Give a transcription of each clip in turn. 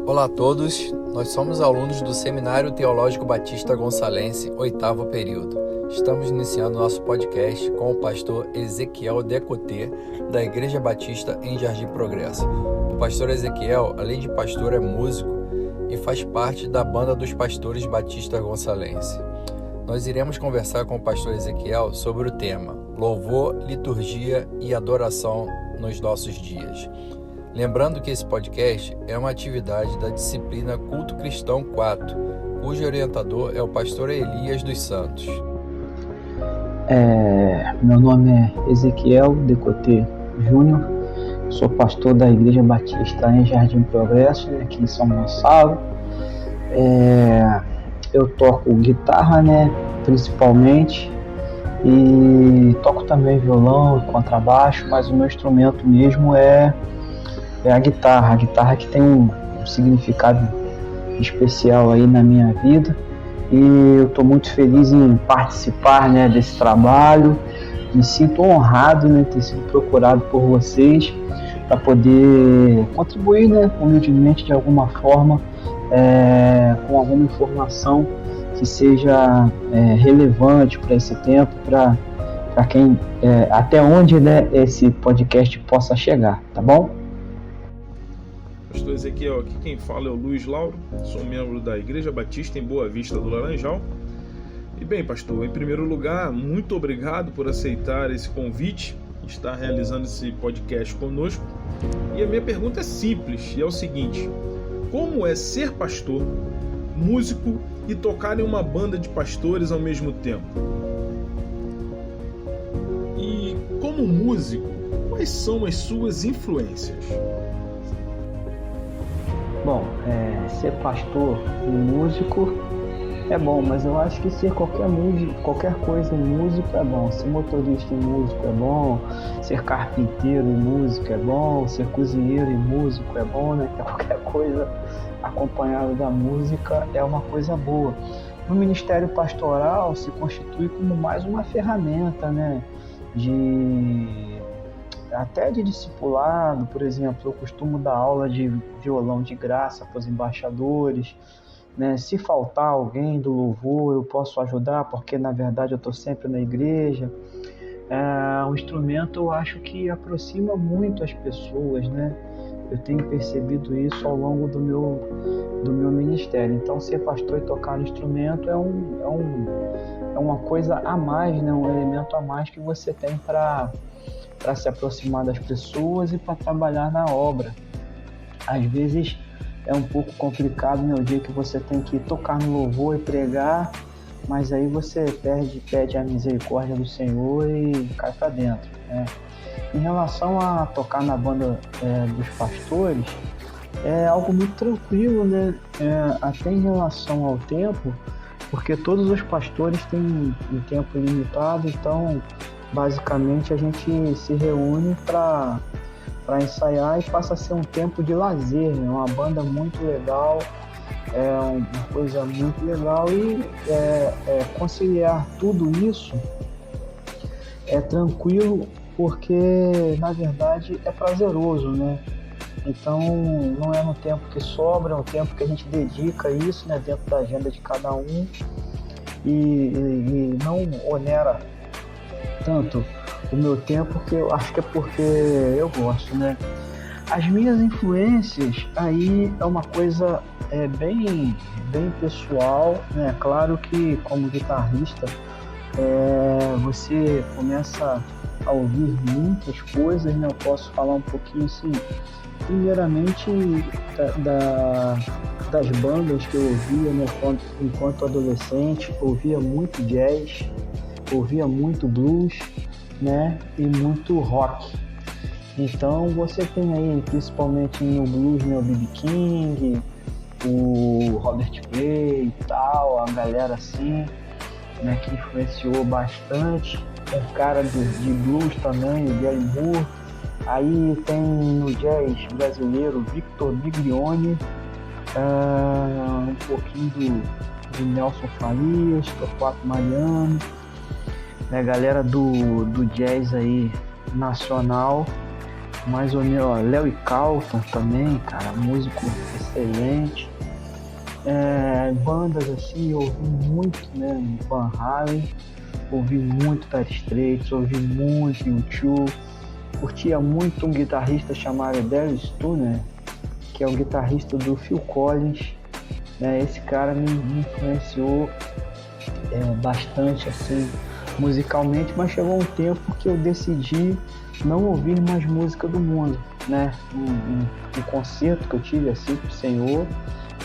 Olá a todos, nós somos alunos do Seminário Teológico Batista Gonçalense, 8º período. Estamos iniciando nosso podcast com o pastor Ezequiel Decoté, da Igreja Batista em Jardim Progresso. O pastor Ezequiel, além de pastor, é músico e faz parte da banda dos pastores Batista Gonçalense. Nós iremos conversar com o pastor Ezequiel sobre o tema Louvor, Liturgia e Adoração nos nossos dias. Lembrando que esse podcast é uma atividade da disciplina Culto Cristão 4, cujo orientador é o pastor Elias dos Santos. Meu nome é Ezequiel Decoté Júnior, sou pastor da Igreja Batista em Jardim Progresso, aqui em São Gonçalo. Eu toco guitarra, principalmente, e toco também violão e contrabaixo, mas o meu instrumento mesmo é a guitarra que tem um significado especial aí na minha vida, e eu estou muito feliz em participar desse trabalho. Me sinto honrado em ter sido procurado por vocês para poder contribuir humildemente de alguma forma com alguma informação que seja relevante para esse tempo, para quem até onde esse podcast possa chegar, tá bom? Pastor Ezequiel, aqui quem fala é o Luiz Lauro, sou membro da Igreja Batista em Boa Vista do Laranjal. E bem, pastor, em primeiro lugar, muito obrigado por aceitar esse convite, estar realizando esse podcast conosco. E a minha pergunta é simples, e é o seguinte: como é ser pastor, músico e tocar em uma banda de pastores ao mesmo tempo? E como músico, quais são as suas influências? Bom, ser pastor e músico é bom, mas eu acho que ser qualquer coisa em músico é bom. Ser motorista e músico é bom, ser carpinteiro e músico é bom, ser cozinheiro e músico é bom, Qualquer coisa acompanhada da música é uma coisa boa. No ministério pastoral se constitui como mais uma ferramenta, até de discipulado. Por exemplo, eu costumo dar aula de violão de graça para os embaixadores, Se faltar alguém do louvor, eu posso ajudar, porque na verdade eu estou sempre na igreja. O instrumento, eu acho que aproxima muito as pessoas, Eu tenho percebido isso ao longo do meu ministério. Então, ser pastor e tocar no instrumento é uma coisa a mais, um elemento a mais que você tem para se aproximar das pessoas e para trabalhar na obra. Às vezes é um pouco complicado, o dia que você tem que tocar no louvor e pregar, mas aí você pede a misericórdia do Senhor e cai para dentro, Em relação a tocar na banda dos pastores, é algo muito tranquilo, até em relação ao tempo, porque todos os pastores têm um tempo limitado, então basicamente a gente se reúne para ensaiar e passa a ser um tempo de lazer, Uma banda muito legal, uma coisa muito legal, e conciliar tudo isso é tranquilo, porque na verdade é prazeroso, Então não é no tempo que sobra, é um tempo que a gente dedica a isso, dentro da agenda de cada um, e não onera tanto o meu tempo, que eu acho que é porque eu gosto, As minhas influências aí é uma coisa bem pessoal, Claro que como guitarrista você começa a ouvir muitas coisas, Eu posso falar um pouquinho assim, primeiramente das bandas que eu ouvia, enquanto adolescente. Ouvia muito jazz, ouvia muito blues, e muito rock. Então você tem aí, principalmente no blues, o B.B. King, o Robert Gray e tal, a galera assim, que influenciou bastante. Um cara de blues também, o Gary Moore. Aí tem no jazz brasileiro Victor Biglione, um pouquinho do Nelson Farias, Torquato Mariano, galera do jazz aí nacional. mais ou menos, ó, Léo e Carlton também, cara, músico excelente. Bandas assim, eu ouvi muito, né, Van Halen, ouvi muito Dire Straits, ouvi muito U2, curtia muito um guitarrista chamado Daryl Stuermer, que é o guitarrista do Phil Collins, né? Esse cara me influenciou bastante assim musicalmente, mas chegou um tempo que eu decidi não ouvir mais música do mundo, né? Um concerto que eu tive assim pro Senhor,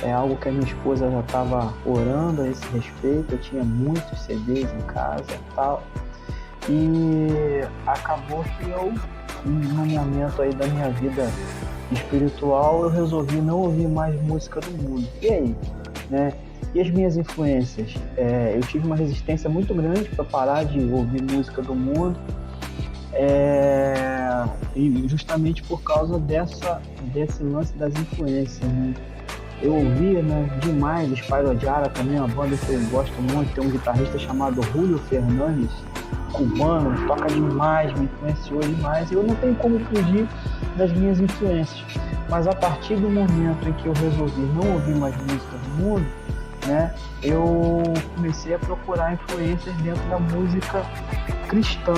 é algo que a minha esposa já estava orando a esse respeito. Eu tinha muitos CDs em casa e tal, e acabou que eu, num momento aí da minha vida espiritual, eu resolvi não ouvir mais música do mundo. E aí, né? E as minhas influências? Eu tive uma resistência muito grande para parar de ouvir música do mundo, e justamente por causa desse lance das influências, né? Eu ouvia, né, demais Spyro Gyra, também uma banda que eu gosto muito. Tem um guitarrista chamado Julio Fernandes, cubano, toca demais, me influenciou demais. Eu não tenho como fugir das minhas influências, mas a partir do momento em que eu resolvi não ouvir mais música do mundo, né, eu comecei a procurar influências dentro da música cristã,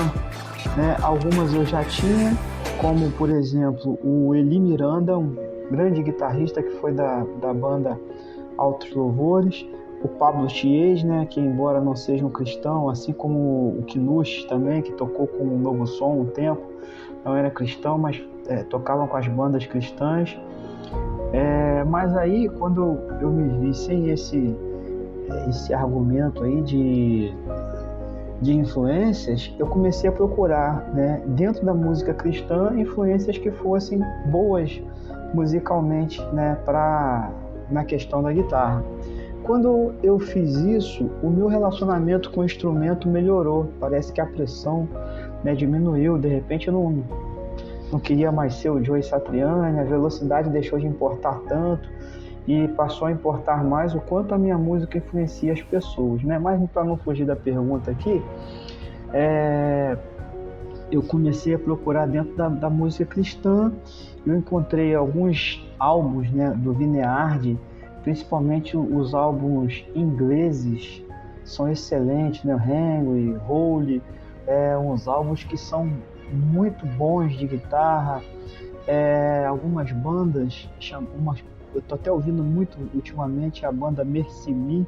né? Algumas eu já tinha, como por exemplo o Eli Miranda, um grande guitarrista que foi da banda Altos Louvores, o Pablo Chies, né, que embora não seja um cristão, assim como o Kinush também, que tocou com o Novo Som um tempo, não era cristão, mas tocavam com as bandas cristãs. Mas aí, quando eu me vi sem esse argumento aí de influências, eu comecei a procurar, né, dentro da música cristã, influências que fossem boas musicalmente, né, na questão da guitarra. Quando eu fiz isso, o meu relacionamento com o instrumento melhorou. Parece que a pressão, né, diminuiu. De repente eu não queria mais ser o Joe Satriani, a velocidade deixou de importar tanto e passou a importar mais o quanto a minha música influencia as pessoas, né? Mas para não fugir da pergunta aqui, eu comecei a procurar dentro da música cristã. Eu encontrei alguns álbuns, né, do Vineyard, principalmente os álbuns ingleses, são excelentes, né? Henry, Holy, uns álbuns que são muito bons de guitarra. Algumas bandas, eu tô até ouvindo muito ultimamente a banda Mercy Me,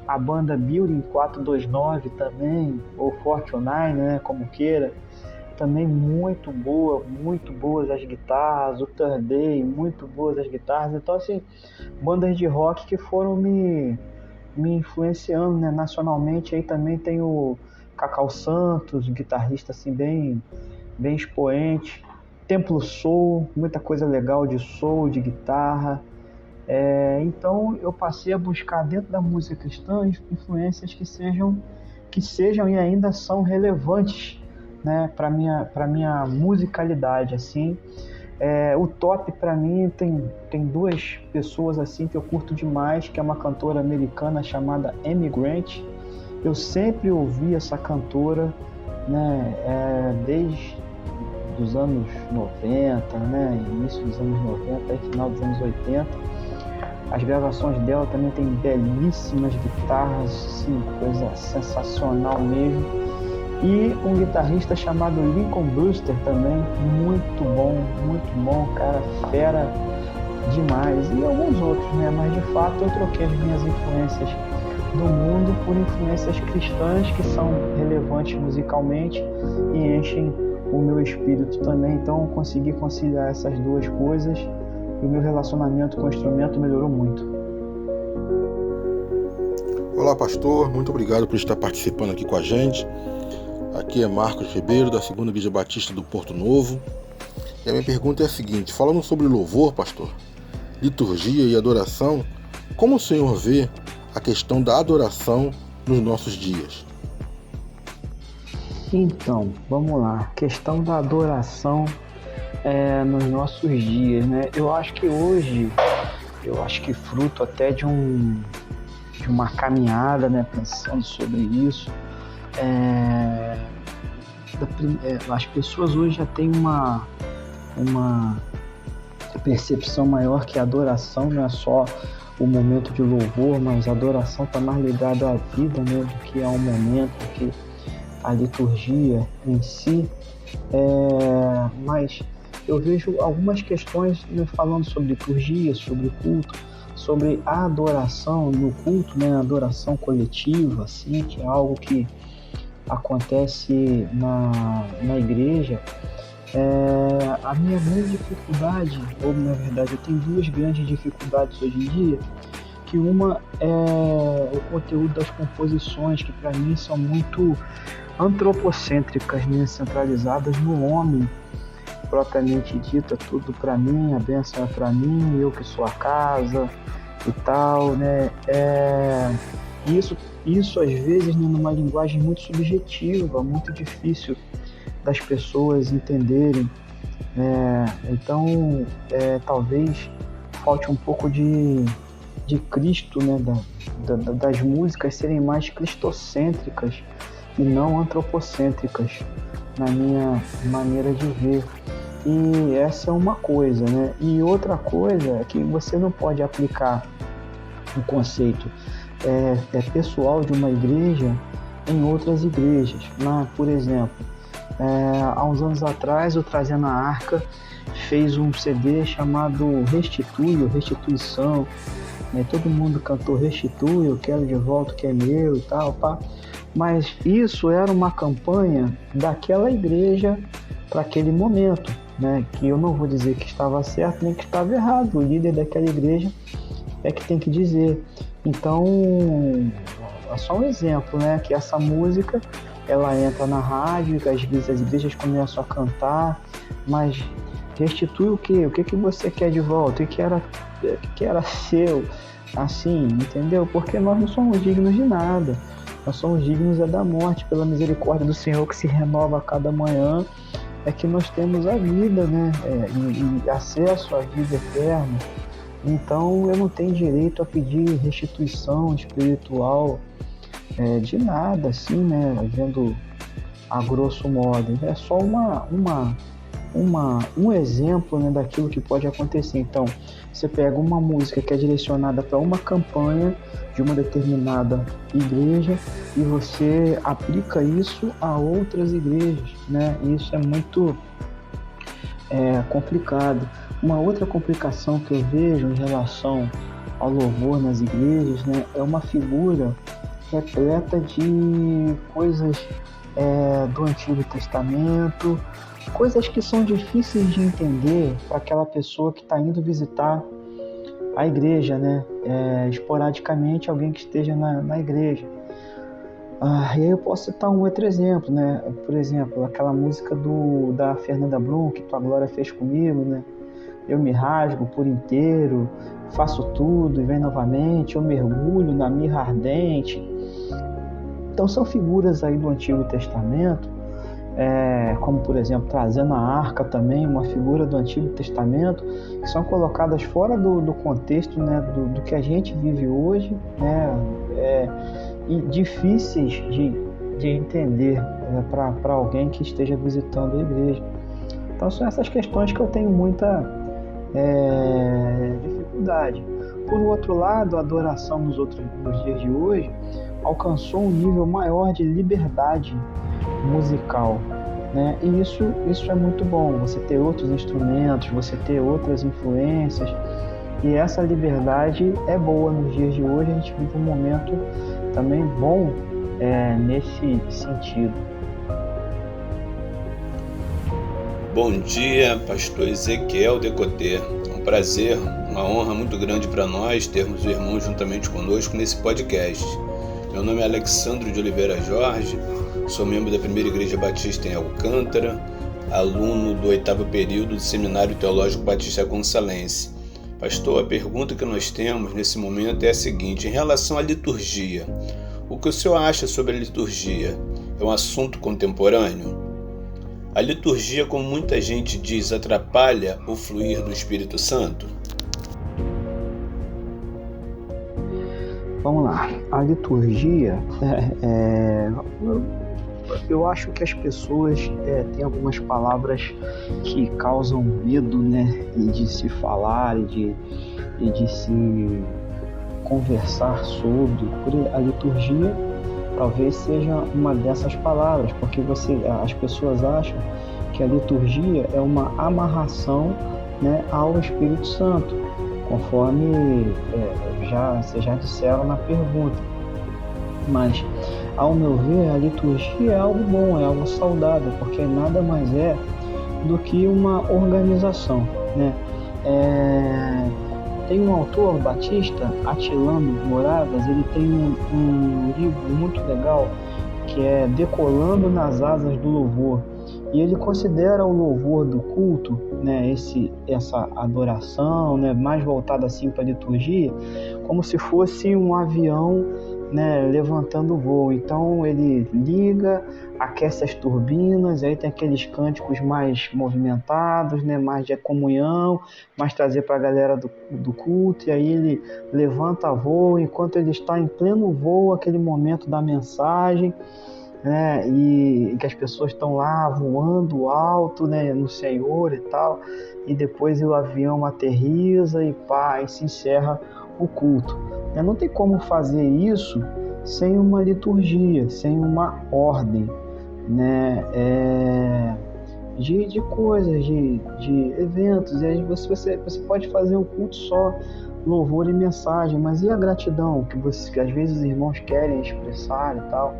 a banda Building 429 também, ou Fortune, né, como queira, também muito boas as guitarras, o Third Day, muito boas as guitarras. Então assim, bandas de rock que foram me influenciando, né, nacionalmente. Aí também tem o Cacau Santos, guitarrista assim bem expoente. Templo Soul, muita coisa legal de soul, de guitarra. Então eu passei a buscar dentro da música cristã influências que sejam e ainda são relevantes, né, para minha musicalidade, assim. O top para mim tem duas pessoas assim que eu curto demais, que é uma cantora americana chamada Amy Grant. Eu sempre ouvi essa cantora, né, desde dos anos 90, né, início dos anos 90 e final dos anos 80. As gravações dela também tem belíssimas guitarras, assim, coisa sensacional mesmo. E um guitarrista chamado Lincoln Brewster também, muito bom, cara, fera demais. E alguns outros, né? Mas de fato eu troquei as minhas influências do mundo por influências cristãs que são relevantes musicalmente e enchem o meu espírito também. Então eu consegui conciliar essas duas coisas e o meu relacionamento com o instrumento melhorou muito. Olá, pastor, muito obrigado por estar participando aqui com a gente. Aqui é Marcos Ribeiro, da 2ª Igreja Batista do Porto Novo. E a minha pergunta é a seguinte: falando sobre louvor, pastor, liturgia e adoração, como o senhor vê a questão da adoração nos nossos dias? Então, vamos lá. Questão da adoração nos nossos dias, né? Eu acho que hoje, fruto até de uma caminhada, né, pensando sobre isso, as pessoas hoje já têm uma percepção maior que a adoração não é só o momento de louvor, mas a adoração está mais ligada à vida, né, do que ao momento, do que a liturgia em si. Mas eu vejo algumas questões, né, falando sobre liturgia, sobre culto, sobre a adoração no culto, né, a adoração coletiva, assim, que é algo que acontece na igreja. A minha grande dificuldade, ou na verdade eu tenho duas grandes dificuldades hoje em dia, que uma é o conteúdo das composições, que para mim são muito antropocêntricas, né, centralizadas no homem, propriamente dito, é tudo para mim, a bênção é para mim, eu que sou a casa e tal, né? Isso às vezes, né, numa linguagem muito subjetiva, muito difícil das pessoas entenderem. Então, talvez falte um pouco de Cristo, né, das músicas serem mais cristocêntricas e não antropocêntricas, na minha maneira de ver. E essa é uma coisa, né? E outra coisa é que você não pode aplicar o conceito pessoal de uma igreja em outras igrejas. Por exemplo, há uns anos atrás, o Trazendo a Arca fez um CD chamado Restituição, né? Todo mundo cantou Restitui, eu quero de volta o que é meu e tal, pá. Mas isso era uma campanha daquela igreja para aquele momento, né? Que eu não vou dizer que estava certo nem que estava errado, o líder daquela igreja é que tem que dizer. Então, é só um exemplo, né? Que essa música, ela entra na rádio, que as igrejas começam a cantar, mas restitui o quê? O que você quer de volta? O que era seu? Assim, entendeu? Porque nós não somos dignos de nada. Nós somos dignos da morte, pela misericórdia do Senhor que se renova a cada manhã, é que nós temos a vida, né? E acesso à vida eterna. Então eu não tenho direito a pedir restituição espiritual de nada, assim, né? Vendo a grosso modo. É só um exemplo, né, daquilo que pode acontecer. Então, você pega uma música que é direcionada para uma campanha de uma determinada igreja e você aplica isso a outras igrejas, né? E isso é muito complicado. Uma outra complicação que eu vejo em relação ao louvor nas igrejas, né, é uma figura repleta de coisas do Antigo Testamento, coisas que são difíceis de entender para aquela pessoa que está indo visitar a igreja, né? Esporadicamente alguém que esteja na igreja. E aí eu posso citar um outro exemplo, né? Por exemplo, aquela música da Fernanda Brum, que Tua Glória fez comigo, né? Eu me rasgo por inteiro, faço tudo e vem novamente, eu mergulho na mirra ardente. Então são figuras aí do Antigo Testamento, como por exemplo Trazendo a Arca também, uma figura do Antigo Testamento, que são colocadas fora do contexto, né, do que a gente vive hoje, né, e difíceis de entender para alguém que esteja visitando a igreja. Então são essas questões que eu tenho muita dificuldade. Por outro lado, a adoração nos dias de hoje alcançou um nível maior de liberdade musical, né? E isso é muito bom, você ter outros instrumentos, você ter outras influências, e essa liberdade é boa nos dias de hoje. A gente vive um momento também bom nesse sentido. Bom dia, pastor Ezequiel Decoté. É um prazer, uma honra muito grande para nós termos o irmão juntamente conosco nesse podcast. Meu nome é Alexandro de Oliveira Jorge, sou membro da Primeira Igreja Batista em Alcântara, aluno do 8º período do Seminário Teológico Batista Gonçalense. Pastor, a pergunta que nós temos nesse momento é a seguinte: em relação à liturgia, o que o senhor acha sobre a liturgia? É um assunto contemporâneo? A liturgia, como muita gente diz, atrapalha o fluir do Espírito Santo? Vamos lá, a liturgia, eu acho que as pessoas têm algumas palavras que causam medo, né, de se falar e de se conversar sobre. A liturgia talvez seja uma dessas palavras, porque as pessoas acham que a liturgia é uma amarração, né, ao Espírito Santo, conforme vocês já disseram na pergunta. Mas, ao meu ver, a liturgia é algo bom, é algo saudável, porque nada mais é do que uma organização, né? Tem um autor, Batista, Atilano Moradas, ele tem um livro muito legal que é Decolando nas Asas do Louvor. E ele considera o louvor do culto, né, essa adoração, né, mais voltada assim para a liturgia, como se fosse um avião, né, levantando o voo. Então ele liga, aquece as turbinas, aí tem aqueles cânticos mais movimentados, né, mais de comunhão, mais trazer para a galera do culto, e aí ele levanta voo, enquanto ele está em pleno voo, aquele momento da mensagem, né, e que as pessoas estão lá voando alto, né, no Senhor e tal, e depois o avião aterriza e pá, e se encerra o culto. Não tem como fazer isso sem uma liturgia, sem uma ordem, né, de coisas, de eventos. E aí você pode fazer um culto só, louvor e mensagem, mas e a gratidão que às vezes os irmãos querem expressar e tal?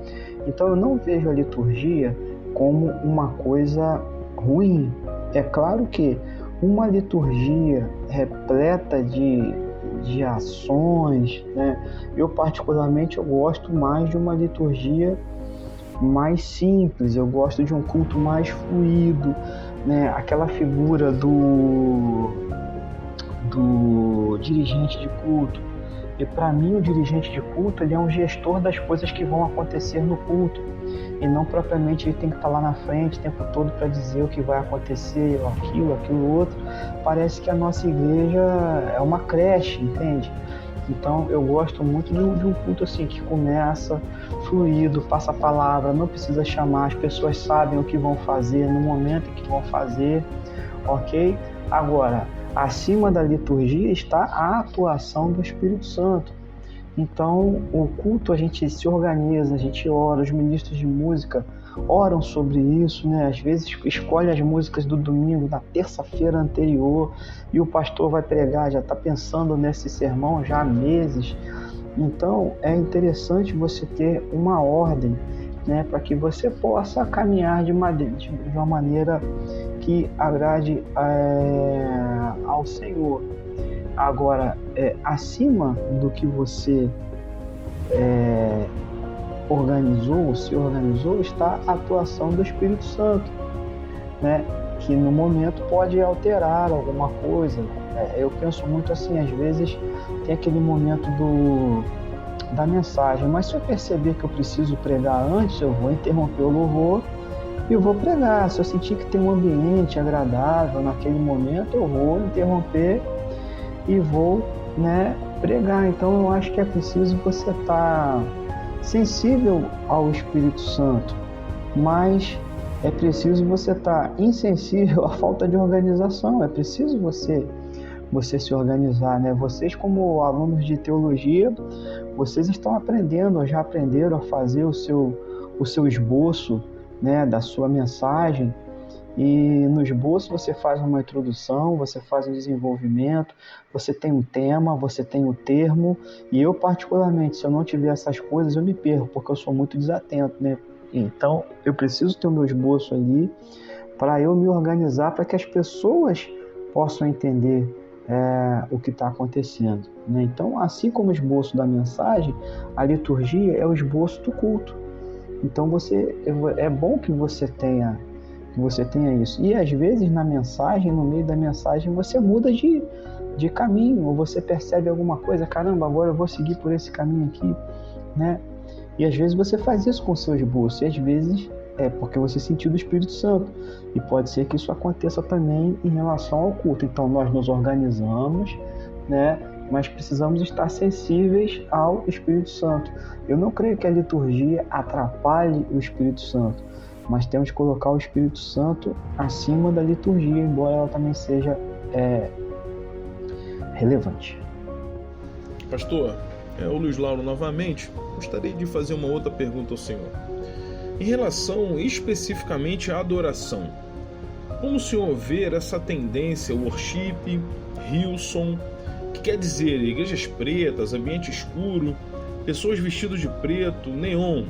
Então eu não vejo a liturgia como uma coisa ruim. É claro que uma liturgia repleta de ações, né? Eu particularmente gosto mais de uma liturgia mais simples, eu gosto de um culto mais fluido, né? Aquela figura do dirigente de culto. E para mim o dirigente de culto, ele é um gestor das coisas que vão acontecer no culto, e não propriamente ele tem que estar lá na frente o tempo todo para dizer o que vai acontecer, aquilo outro. Parece que a nossa igreja é uma creche, entende? Então eu gosto muito de um culto assim, que começa fluido, passa a palavra, não precisa chamar, as pessoas sabem o que vão fazer no momento em que vão fazer, ok? Agora, acima da liturgia está a atuação do Espírito Santo. Então, o culto, a gente se organiza, a gente ora, os ministros de música oram sobre isso, né? Às vezes escolhe as músicas do domingo, da terça-feira anterior, e o pastor vai pregar, já está pensando nesse sermão já há meses. Então, é interessante você ter uma ordem, né? Para que você possa caminhar de uma maneira que agrade ao Senhor. Agora, acima do que você se organizou, está a atuação do Espírito Santo, né? Que no momento pode alterar alguma coisa. Eu penso muito assim, às vezes tem aquele momento da mensagem, mas se eu perceber que eu preciso pregar antes, eu vou interromper o louvor e eu vou pregar. Se eu sentir que tem um ambiente agradável naquele momento, eu vou interromper e vou, né, pregar. Então eu acho que é preciso você estar sensível ao Espírito Santo, mas é preciso você estar insensível à falta de organização. É preciso você se organizar, né? Vocês, como alunos de teologia, vocês estão aprendendo, ou já aprenderam a fazer o seu esboço, né, da sua mensagem. E no esboço você faz uma introdução, você faz um desenvolvimento, você tem um tema, você tem o termo. E eu, particularmente, se eu não tiver essas coisas, eu me perco, porque eu sou muito desatento, né? Então, eu preciso ter o meu esboço ali para eu me organizar, para que as pessoas possam entender o que está acontecendo, né? Então, assim como o esboço da mensagem, a liturgia é o esboço do culto. Então, é bom que você tenha isso. E às vezes na mensagem, no meio da mensagem, você muda de caminho, ou você percebe alguma coisa, caramba, agora eu vou seguir por esse caminho aqui, né? E às vezes você faz isso com o seu esboço, e às vezes é porque você sentiu do Espírito Santo. E pode ser que isso aconteça também em relação ao culto. Então nós nos organizamos, né? mas precisamos estar sensíveis ao Espírito Santo. Eu não creio que a liturgia atrapalhe o Espírito Santo, mas temos que colocar o Espírito Santo acima da liturgia, embora ela também seja relevante. Pastor, o Luiz Lauro novamente, gostaria de fazer uma outra pergunta ao senhor. Em relação especificamente à adoração, como o senhor vê essa tendência, worship, Hillsong, que quer dizer igrejas pretas, ambiente escuro, pessoas vestidas de preto, neon,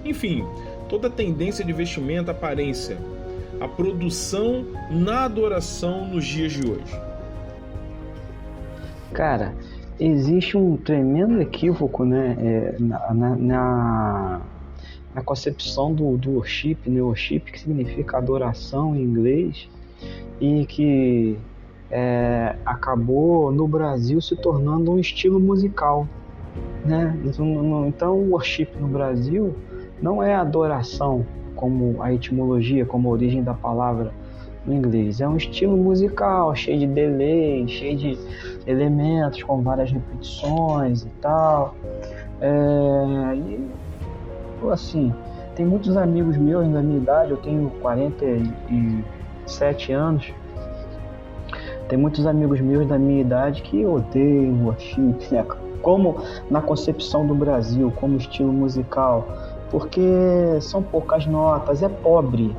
enfim, toda a tendência de vestimenta, aparência, a produção na adoração nos dias de hoje? Cara, existe um tremendo equívoco, né, na concepção do worship, né, worship, que significa adoração em inglês, e que acabou no Brasil se tornando um estilo musical, né? Então o worship no Brasil não é adoração, como a etimologia, como a origem da palavra no inglês. É um estilo musical, cheio de delay, cheio de elementos, com várias repetições e tal. Assim, tem muitos amigos meus da minha idade, eu tenho 47 anos, tem muitos amigos meus da minha idade que odeiam worship, né? Como na concepção do Brasil, como estilo musical, porque são poucas notas, é pobre,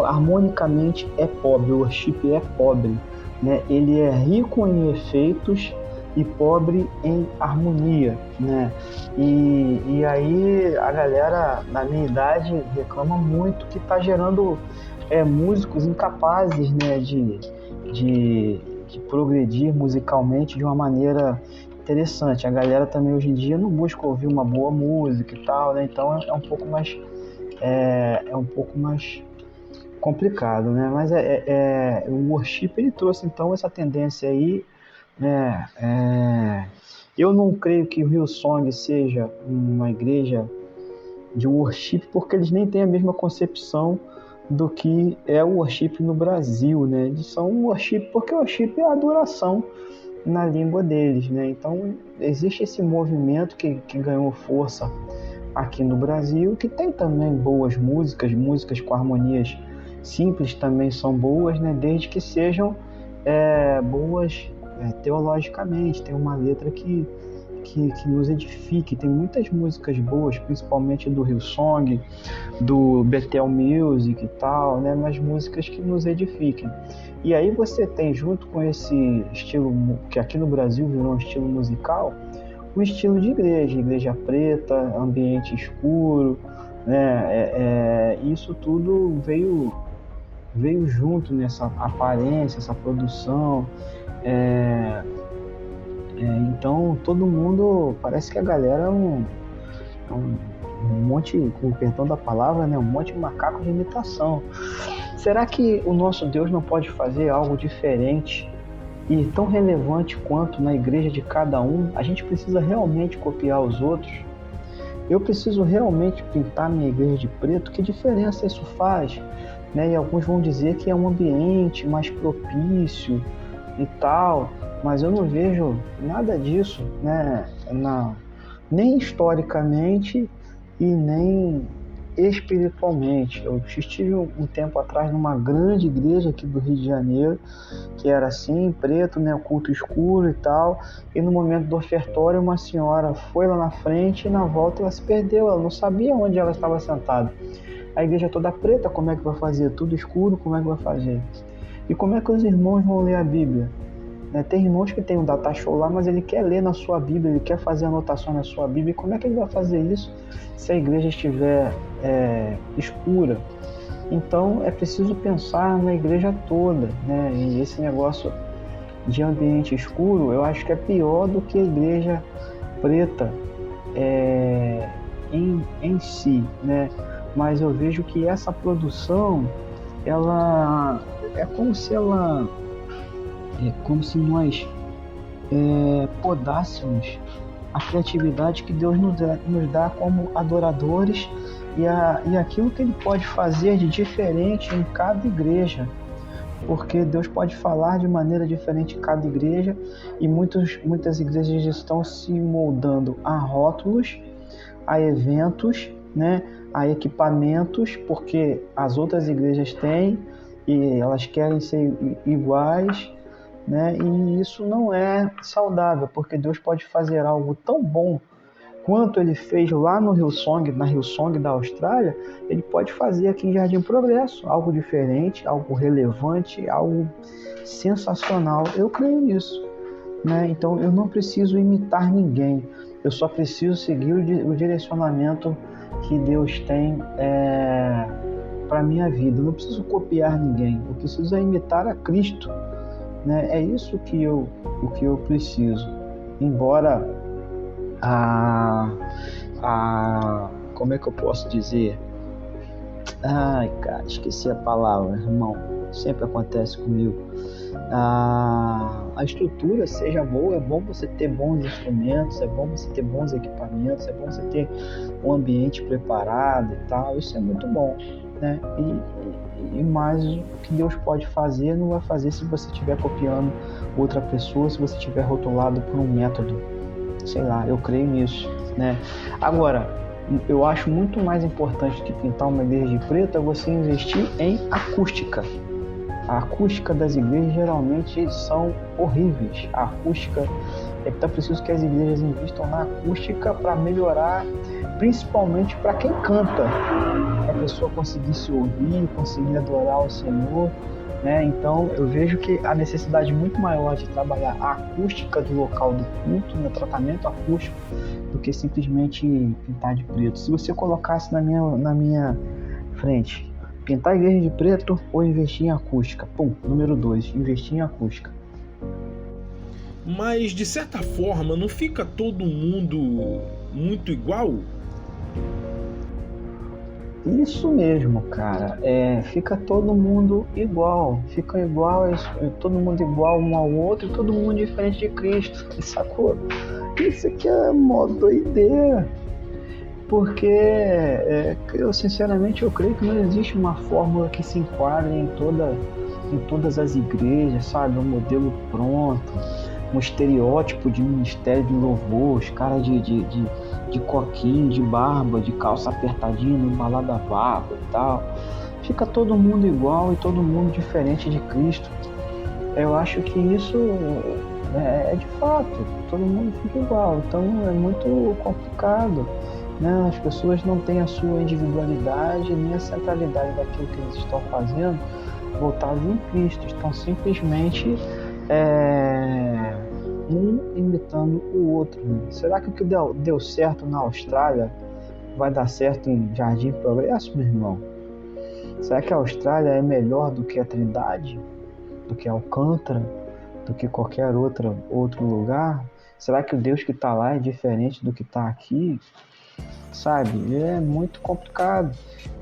harmonicamente é pobre, o worship é pobre, né? Ele é rico em efeitos e pobre em harmonia, né? E aí a galera na minha idade reclama muito que está gerando músicos incapazes, né, de progredir musicalmente de uma maneira interessante. A galera também hoje em dia não busca ouvir uma boa música e tal, né? Então é um pouco mais complicado, né? Mas o worship ele trouxe então essa tendência aí. Eu não creio que o Hillsong seja uma igreja de worship, porque eles nem têm a mesma concepção do que é o worship no Brasil, né? Eles são worship porque o worship é a adoração na língua deles, né? Então existe esse movimento que ganhou força aqui no Brasil, que tem também boas músicas com harmonias simples também são boas, né? Desde que sejam boas teologicamente, tem uma letra que nos edifique. Tem muitas músicas boas, principalmente do Hillsong, do Bethel Music e tal, né? Mas músicas que nos edifiquem. E aí você tem, junto com esse estilo que aqui no Brasil virou um estilo musical, um estilo de igreja preta, ambiente escuro, né? Isso tudo veio junto nessa aparência, essa produção. Então todo mundo, parece que a galera é um monte, com o perdão da palavra, né, um monte de macaco de imitação. Será que o nosso Deus não pode fazer algo diferente e tão relevante quanto na igreja de cada um? A gente precisa realmente copiar os outros? Eu preciso realmente pintar minha igreja de preto? Que diferença isso faz? Né? E alguns vão dizer que é um ambiente mais propício e tal, mas eu não vejo nada disso, né? Nem historicamente e nem espiritualmente. Eu estive um tempo atrás numa grande igreja aqui do Rio de Janeiro, que era assim, preto, né, culto escuro e tal, e no momento do ofertório uma senhora foi lá na frente e na volta ela se perdeu, ela não sabia onde ela estava sentada. A igreja toda preta, como é que vai fazer? Tudo escuro, como é que vai fazer? E como é que os irmãos vão ler a Bíblia? Tem irmãos que tem um data show lá, mas ele quer ler na sua Bíblia, ele quer fazer anotações na sua Bíblia. E como é que ele vai fazer isso se a igreja estiver escura? Então é preciso pensar na igreja toda, né? E esse negócio de ambiente escuro, eu acho que é pior do que a igreja preta em si, né? Mas eu vejo que essa produção, ela é como se nós podássemos a criatividade que Deus nos dá como adoradores e aquilo que Ele pode fazer de diferente em cada igreja. porque Deus pode falar de maneira diferente em cada igreja, e muitas igrejas estão se moldando a rótulos, a eventos, né, a equipamentos, porque as outras igrejas têm e elas querem ser iguais, né, e isso não é saudável, porque Deus pode fazer algo tão bom quanto ele fez lá no Hillsong, na Hillsong da Austrália, ele pode fazer aqui em Jardim Progresso, algo diferente, algo relevante, algo sensacional. Eu creio nisso, né? Então eu não preciso imitar ninguém, eu só preciso seguir o direcionamento que Deus tem para a minha vida. Eu não preciso copiar ninguém, eu preciso imitar a Cristo, né? É isso que eu preciso. Embora como é que eu posso dizer? Ai, cara, esqueci a palavra, irmão. Sempre acontece comigo. A estrutura seja boa, é bom você ter bons instrumentos, é bom você ter bons equipamentos, é bom você ter um ambiente preparado e tal. Isso é muito bom, né? E mais o que Deus pode fazer, não vai fazer se você estiver copiando outra pessoa, se você estiver rotulado por um método. Sei lá, eu creio nisso, né? Agora, eu acho muito mais importante que pintar uma igreja de preto é você investir em acústica. A acústica das igrejas geralmente são horríveis. A acústica, então preciso que as igrejas investam na acústica para melhorar, principalmente para quem canta, para a pessoa conseguir se ouvir, conseguir adorar o Senhor, né? Então eu vejo que a necessidade muito maior de trabalhar a acústica do local do culto, no tratamento acústico, do que simplesmente pintar de preto. Se você colocasse na minha frente, pintar a igreja de preto ou investir em acústica? Número 2, investir em acústica. Mas de certa forma não fica todo mundo muito igual? Isso mesmo, cara. Fica todo mundo igual. Fica igual, todo mundo igual um ao outro e todo mundo diferente de Cristo. Sacou? Isso aqui é mó doideira. Porque eu creio que não existe uma fórmula que se enquadre em todas as igrejas, sabe? Um modelo pronto, um estereótipo de ministério de louvor, os caras de coquinho, de barba, de calça apertadinha, embalada a vácuo e tal. Fica todo mundo igual e todo mundo diferente de Cristo. Eu acho que isso é de fato, todo mundo fica igual, então é muito complicado, né? As pessoas não têm a sua individualidade nem a centralidade daquilo que eles estão fazendo voltados em Cristo, estão simplesmente um imitando o outro, né? Será que o que deu certo na Austrália vai dar certo em Jardim Progresso, meu irmão? Será que a Austrália é melhor do que a Trindade? Do que Alcântara? Do que qualquer outro lugar? Será que o Deus que está lá é diferente do que está aqui? Sabe? É muito complicado.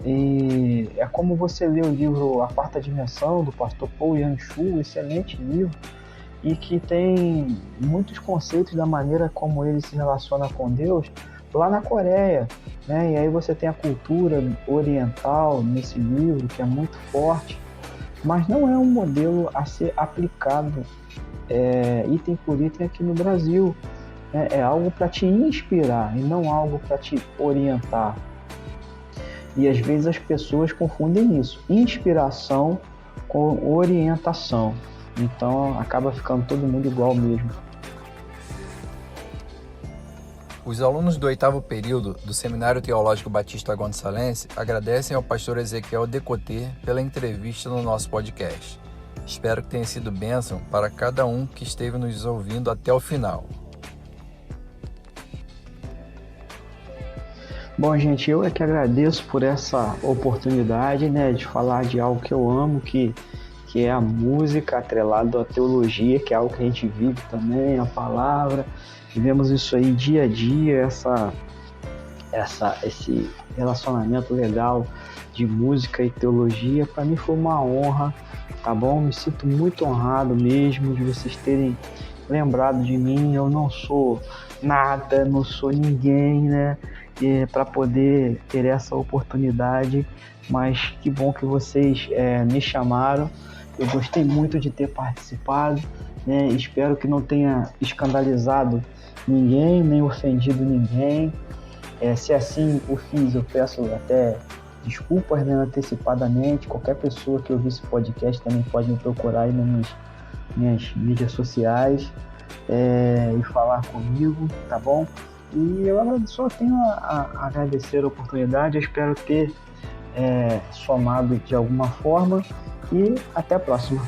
E é como você lê o livro A Quarta Dimensão, do pastor Paul Yang-Shu, excelente livro, e que tem muitos conceitos da maneira como ele se relaciona com Deus lá na Coreia, né? E aí você tem a cultura oriental nesse livro, que é muito forte, mas não é um modelo a ser aplicado item por item aqui no Brasil. É algo para te inspirar e não algo para te orientar. E às vezes as pessoas confundem isso, inspiração com orientação. Então acaba ficando todo mundo igual mesmo. Os alunos do 8º período do Seminário Teológico Batista Gonçalense agradecem ao pastor Ezequiel Decoté pela entrevista no nosso podcast. Espero que tenha sido bênção para cada um que esteve nos ouvindo até o final. Bom, gente, eu é que agradeço por essa oportunidade, né, de falar de algo que eu amo, que é a música atrelada à teologia, que é algo que a gente vive também, a palavra. Vivemos isso aí dia a dia, esse relacionamento legal de música e teologia. Para mim foi uma honra, tá bom? Me sinto muito honrado mesmo de vocês terem lembrado de mim. Eu não sou nada, não sou ninguém, né? Para poder ter essa oportunidade, mas que bom que vocês me chamaram Eu gostei muito de ter participado, né? Espero que não tenha escandalizado ninguém, nem ofendido ninguém. Se assim o fiz, eu peço até desculpas, né, antecipadamente. Qualquer pessoa que ouvir esse podcast também pode me procurar aí nas minhas mídias sociais e falar comigo, tá bom? E eu só tenho a agradecer a oportunidade. Eu espero ter somado de alguma forma e até a próxima.